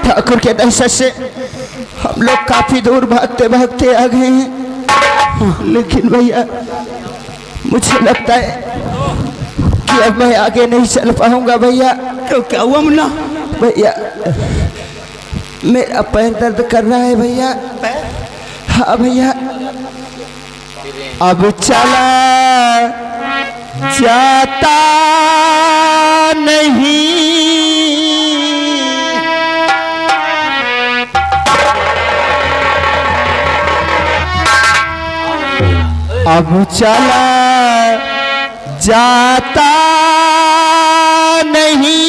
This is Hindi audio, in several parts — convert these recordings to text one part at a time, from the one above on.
ठाकुर के दहशत से हम लोग काफी दूर भागते भागते आ गए हैं, लेकिन भैया मुझे लगता है कि अब मैं आगे नहीं चल पाऊंगा भैया। तो क्या हुआ मुन्ना? भैया मेरा पैर दर्द कर रहा है भैया। हाँ भैया, अब चला जाता नहीं, अब चला जाता नहीं,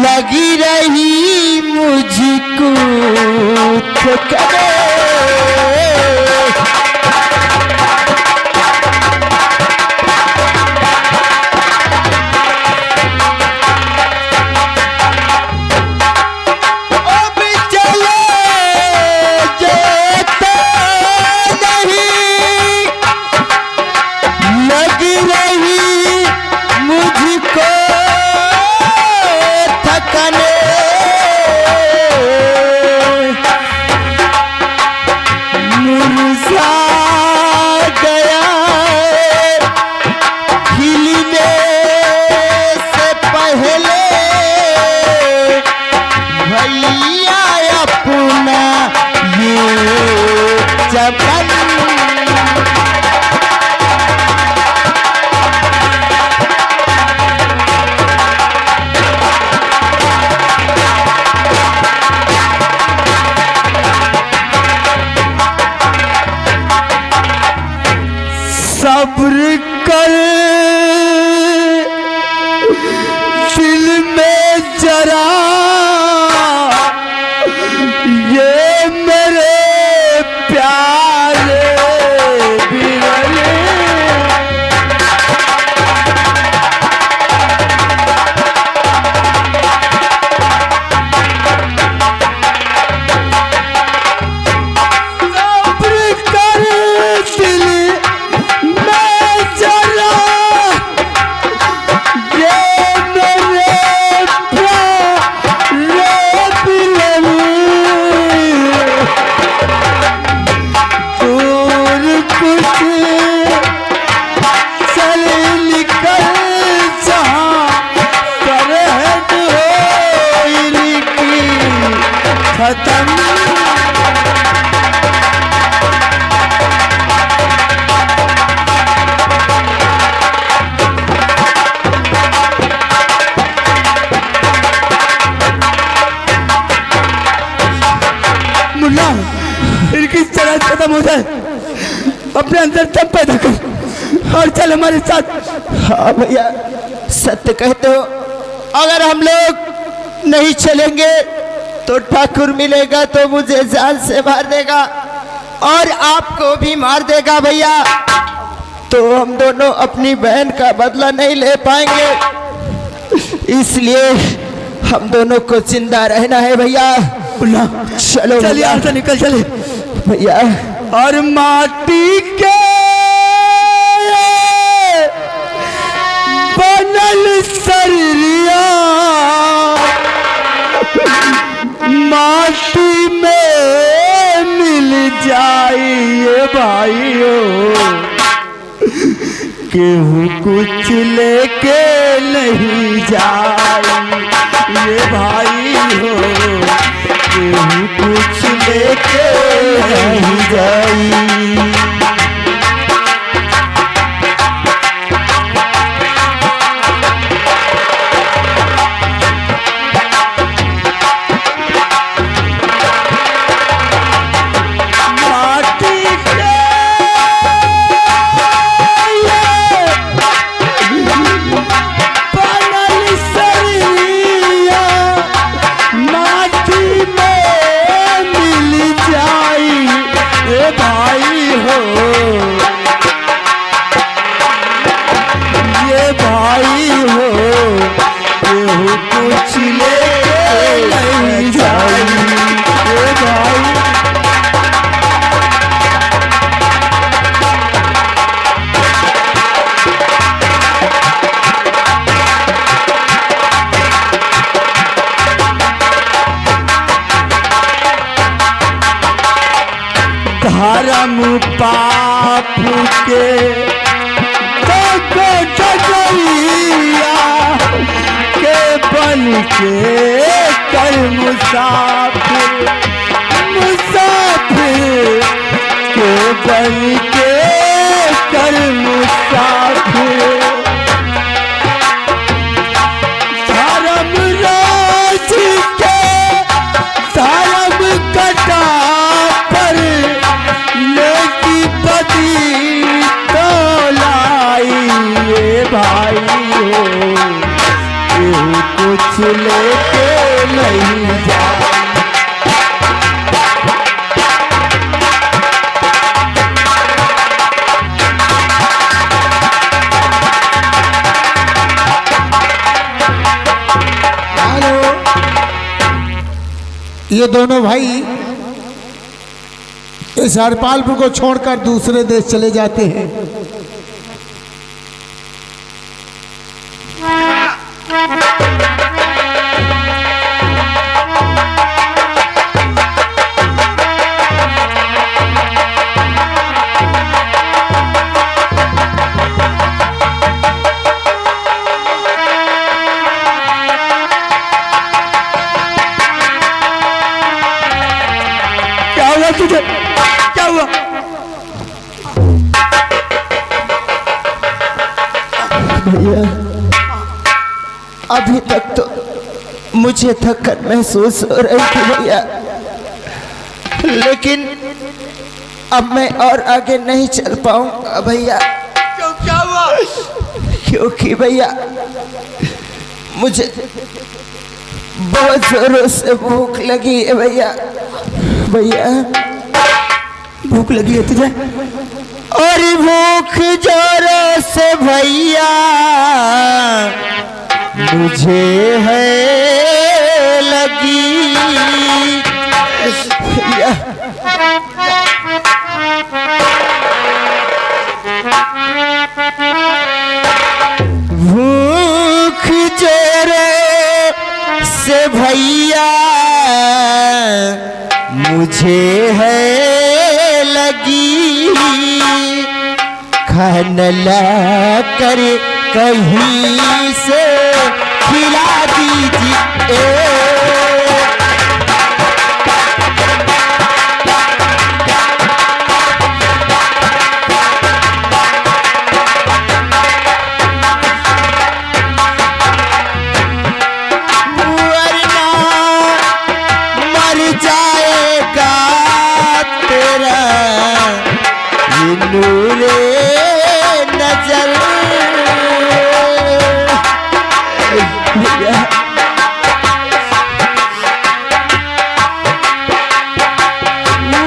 लगी रही मुझको ठिकाने। सब्र कर दिल में जरा, ये मेरे प्यारे बिरले। सब्र कर दिल इनकी चला खत्म हो जाए, अपने अंदर दम पैदा कर और चल हमारे साथ। हाँ भैया सत्य कहते हो, अगर हम लोग नहीं चलेंगे तो ठाकुर मिलेगा तो मुझे जान से मार देगा और आपको भी मार देगा भैया। तो हम दोनों अपनी बहन का बदला नहीं ले पाएंगे, इसलिए हम दोनों को जिंदा रहना है भैया। चलो चलिए यहाँ से निकल चले भैया। और माटी के बनल शरीरिया माटी में मिल जाइए भाइयों, केहू कुछ लेके नहीं जाए ये भाई हो, केहू कुछ लेके नहीं जाई। धर्म पाप के जगैया के बन के कर मुसाफिर मुसाफिर के बन के कर मुसाफिर धर्म राज के धर्म कटा पर लेकी बदी तो लाई ये भाई हो कुछ लेके नहीं जा ये दोनों भाई इस हरपालपुर को छोड़कर दूसरे देश चले जाते हैं। तुझे क्या हुआ? भैया अभी तक तो मुझे थकन महसूस हो रही थी भैया, लेकिन अब मैं और आगे नहीं चल पाऊंगा भैया। क्यों, क्या हुआ? क्योंकि भैया मुझे बहुत जोरों से भूख लगी है भैया। भैया भूख लगी है तुझे? और भूख जोरों से भैया मुझे है लगी भैया। भूख जोरों से भैया मुझे है लगी, खाना ला कर कहीं से खिला दीजिए। नूरे नजर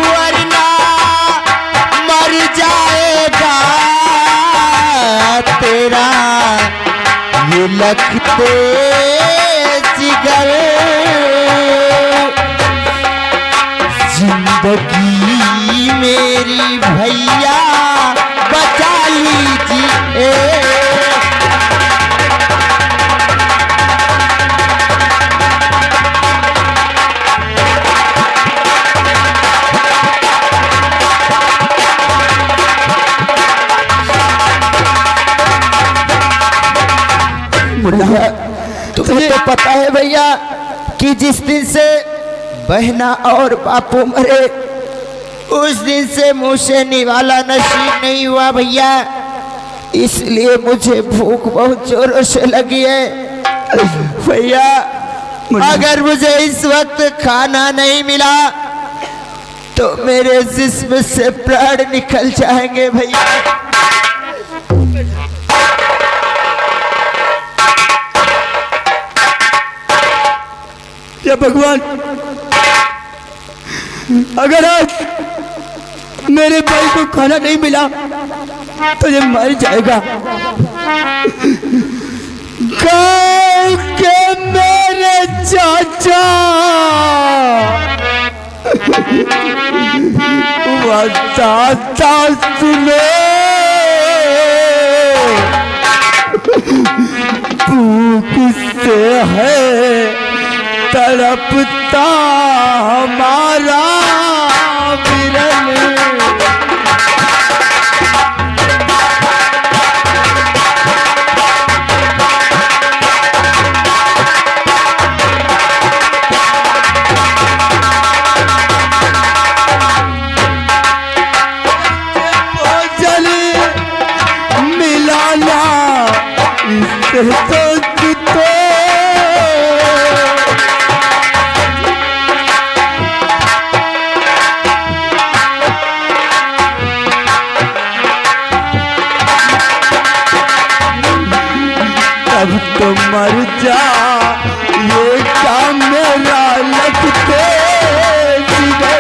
वरना मर जाएगा तेरा ये लखते जिगर। जिंदगी मेरी भैया बचा लीजिए। तुम्हें तो पता है भैया कि जिस दिन से बहना और बापू मरे उस दिन से मुँह से निवाला नसीब नहीं हुआ भैया, इसलिए मुझे भूख बहुत जोरों से लगी है भैया। अगर मुझे इस वक्त खाना नहीं मिला तो मेरे जिस्म से प्राण निकल जाएंगे भैया। या भगवान, अगर आज मेरे भाई को खाना नहीं मिला तो ये मर जाएगा। गाँव के मेरे चाचा बताता सुनो, भूख से है तड़पता हमारा विरल। जा, ये काम मेरा लगते जिगे।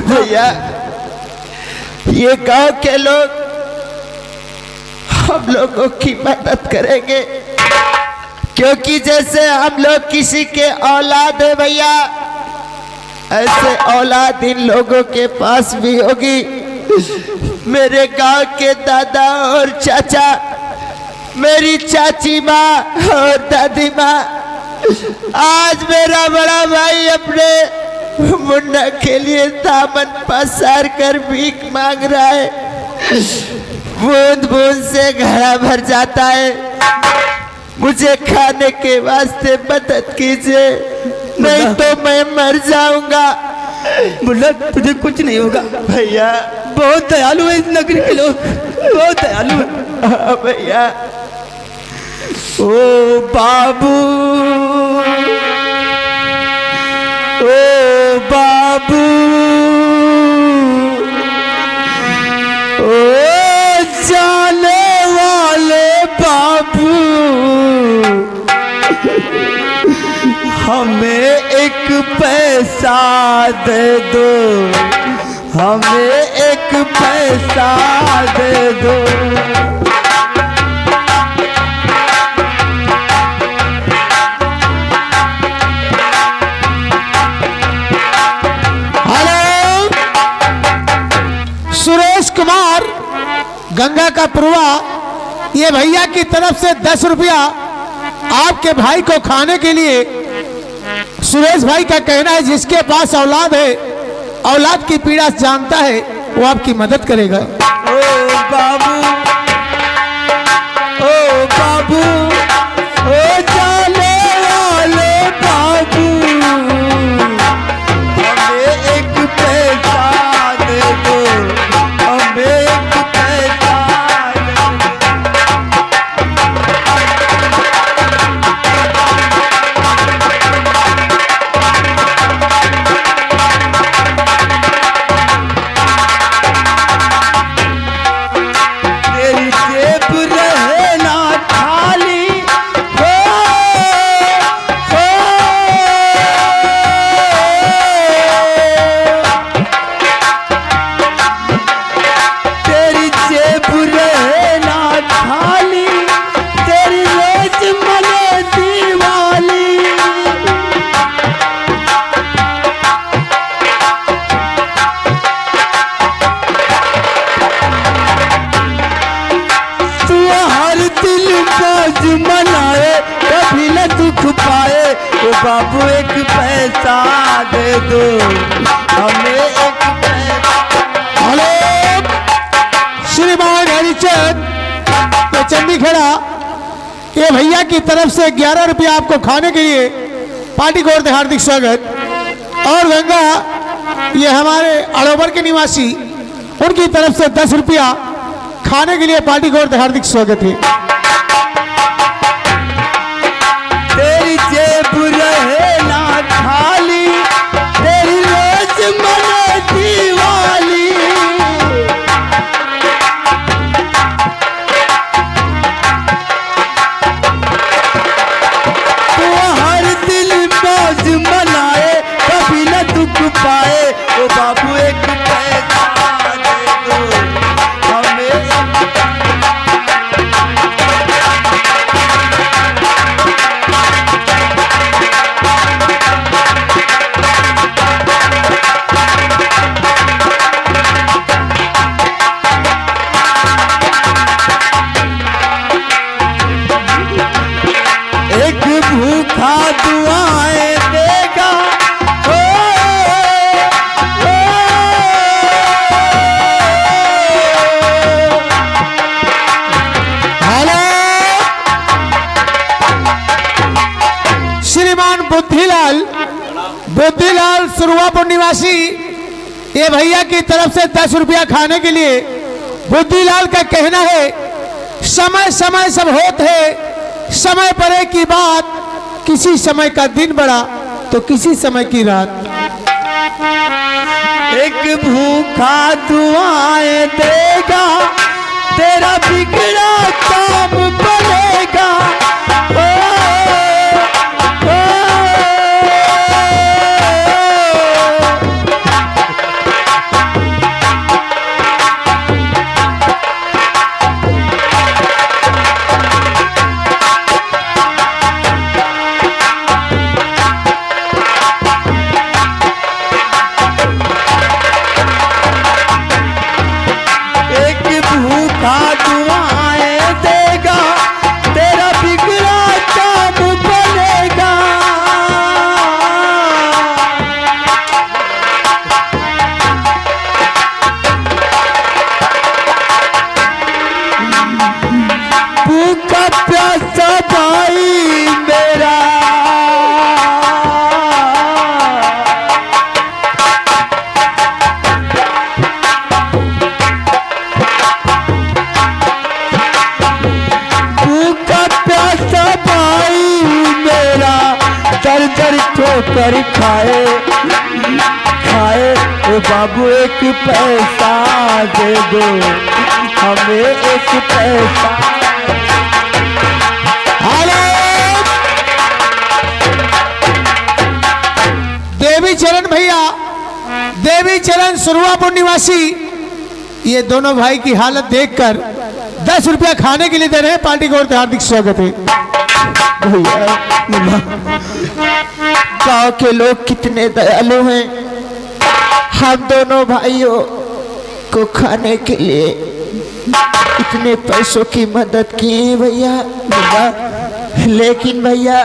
भैया ये गांव के लोग हम लोगों की मदद करेंगे, क्योंकि जैसे हम लोग किसी के औलाद है भैया, ऐसे औलाद इन लोगों के पास भी होगी। मेरे गांव के दादा और चाचा, मेरी चाची माँ और दादी माँ, आज मेरा बड़ा भाई अपने मुन्ना के लिए दामन पसार कर भीख मांग रहा है। बूंद बूंद से घड़ा भर जाता है। मुझे खाने के वास्ते मदद कीजिए, नहीं तो मैं मर जाऊंगा। मुन्ना तुझे कुछ नहीं होगा भैया बहुत दयालु है इस नगरी के लोग, बहुत दयालु है। हाँ भैया। ओ बाबू, ओ बाबू, ओ जाने वाले बाबू, हमें एक पैसा दे दो, हमें एक पैसा दे दो। सुरेश कुमार गंगा का पुरवा, ये भैया की तरफ से 10 रुपया आपके भाई को खाने के लिए। सुरेश भाई का कहना है जिसके पास औलाद है, औलाद की पीड़ा जानता है, वो आपकी मदद करेगा। ओ बाबू, ओ बाबू, ओ जाने वाले बाबू, हमें एक पैसा दे दो, हमें एक पैसा तेरी जेब रहे ना खाली, हो, हो। तेरी जेब रहे ना खाली, तेरी रोज मने दीवाली। तू हर दिल मौज मनाए, कभी न दुख पाए। ओ बाबू एक पैसा दे दो, हमें एक पैसा। हेलो श्रीमान हरिचंद चंडी खेड़ा, ये भैया की तरफ से 11 रुपया आपको खाने के लिए पार्टी को हार्दिक स्वागत। और गंगा ये हमारे अड़ोबर के निवासी, उनकी तरफ से 10 रुपया खाने के लिए पार्टी को हार्दिक स्वागत है। तेरी जेब रहे ना खाली, तेरी रोज मने दीवाली। तू हर दिल मौज मनाए, कभी न दुख पाए। ओ बाबू एक पैसा दे दो, हमें एक एक भूखा दुआएं देगा, हो, हो। हेलो श्रीमान बुद्धिलाल, बुद्धिलाल सुरवापुर निवासी, ये भैया की तरफ से 10 रुपया खाने के लिए। बुद्धिलाल का कहना है समय समय सब होते है, समय पर एक की बात किसी समय का दिन बड़ा तो किसी समय की रात। एक भूखा दुआएं देगा, तेरा बिगड़ा काम बनेगा। ओ, ओ, भूखा दुआएं देगा, तेरा बिगड़ा काम बनेगा। भूखा प्यासा भाई मेरा, दर दर ठोकर खाए खाए। ओ बाबू एक पैसा दे दो, हमें एक पैसा। देवी चरण भैया, देवी चरण सुरवापुर निवासी, ये दोनों भाई की हालत देखकर 10 रुपया खाने के लिए दे रहे हैं। पार्टी की ओर से हार्दिक स्वागत है। गांव के लोग कितने दयालु हैं, हम दोनों भाइयों को खाने के लिए इतने पैसों की मदद की है भैया। लेकिन भैया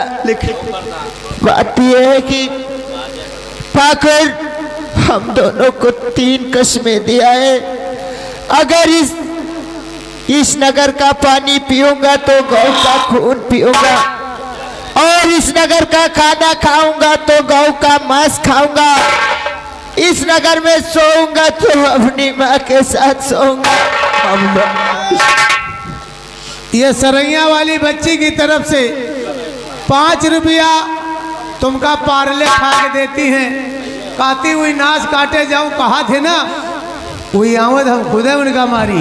बात यह है कि पाकर हम दोनों को 3 कस्में दिया है। अगर इस नगर का पानी पीऊंगा तो गौ का खून पीऊंगा, और इस नगर का खाना खाऊंगा तो गौ का मांस खाऊंगा। इस नगर में सोऊंगा तो अपनी माँ के साथ सोऊंगा। ये सरैया वाली बच्ची की तरफ से 5 रुपया तुमका पार्ले खा के देती हैं। कहती हुई नाच काटे जाऊं, कहा थे ना वही आवत हम खुद है उनका मारी।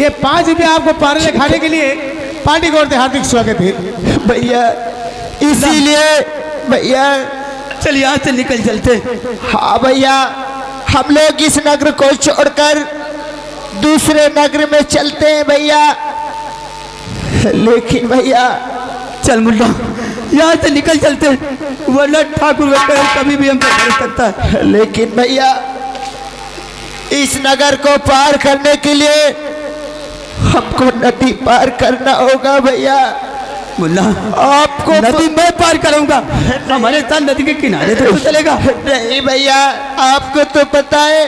ये 5 रुपया आपको पार्ले खाने के लिए पार्टी की ओर से हार्दिक स्वागत है भैया। इसीलिए भैया चल यहाँ से निकल चलते। हाँ भैया, हम लोग इस नगर को छोड़कर दूसरे नगर में चलते हैं भैया। लेकिन भैया चल मुन्ना, यहाँ से निकल चलते, वरना ठाकुर का कहर कभी भी हम कर सकता है। लेकिन भैया इस नगर को पार करने के लिए हमको नदी पार करना होगा भैया। मुन्ना, आपको नदी मैं पार करूंगा, हमारे साथ नदी के किनारे तो चलेगा। नहीं भैया, आपको तो पता है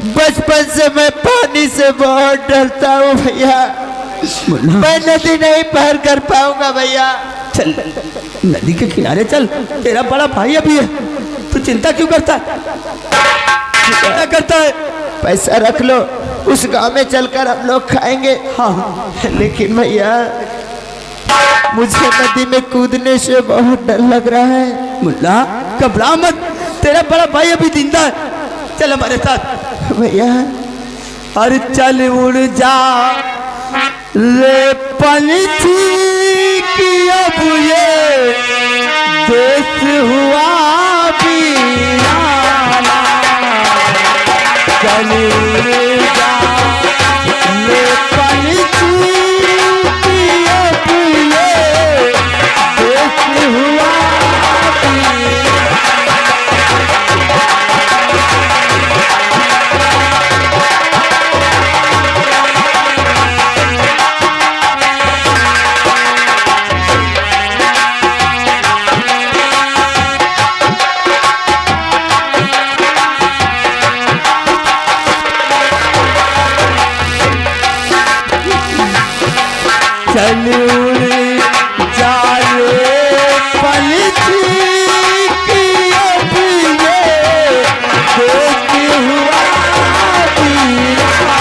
बचपन से मैं पानी से बहुत डरता हूँ भैया। मैं नदी नहीं पार कर पाऊंगा भैया। चल नदी के किनारे चल, तेरा बड़ा भाई अभी है, तू चिंता क्यों करता है? क्या करता है? पैसा रख लो, उस गांव में चलकर हम लोग खाएंगे। हाँ, लेकिन भैया मुझे नदी में कूदने से बहुत डर लग रहा है। मुन्ना घबरा मत, तेरा बड़ा भाई अभी जिंदा है, चल हमारे साथ भैया। अरे चल उड़ जा रे पंछी की अब ये देश हुआ वीराना। चल उड़ जा रे पंछी की अब ये देश हुआ वीराना। चल उड़ जा रे पंछी की अब ये देश हुआ वीराना।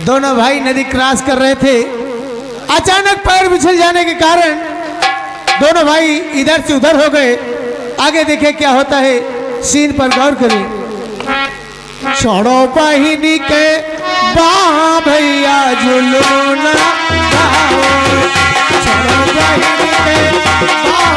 दोनों भाई नदी क्रॉस कर रहे थे। अचानक पैर फिसल जाने के कारण दोनों भाई इधर से उधर हो गए। आगे देखे क्या होता है, सीन पर गौर करें। छोड़ो बहिनी के बा भैया जुलूना, छोड़ो बहिनी के बा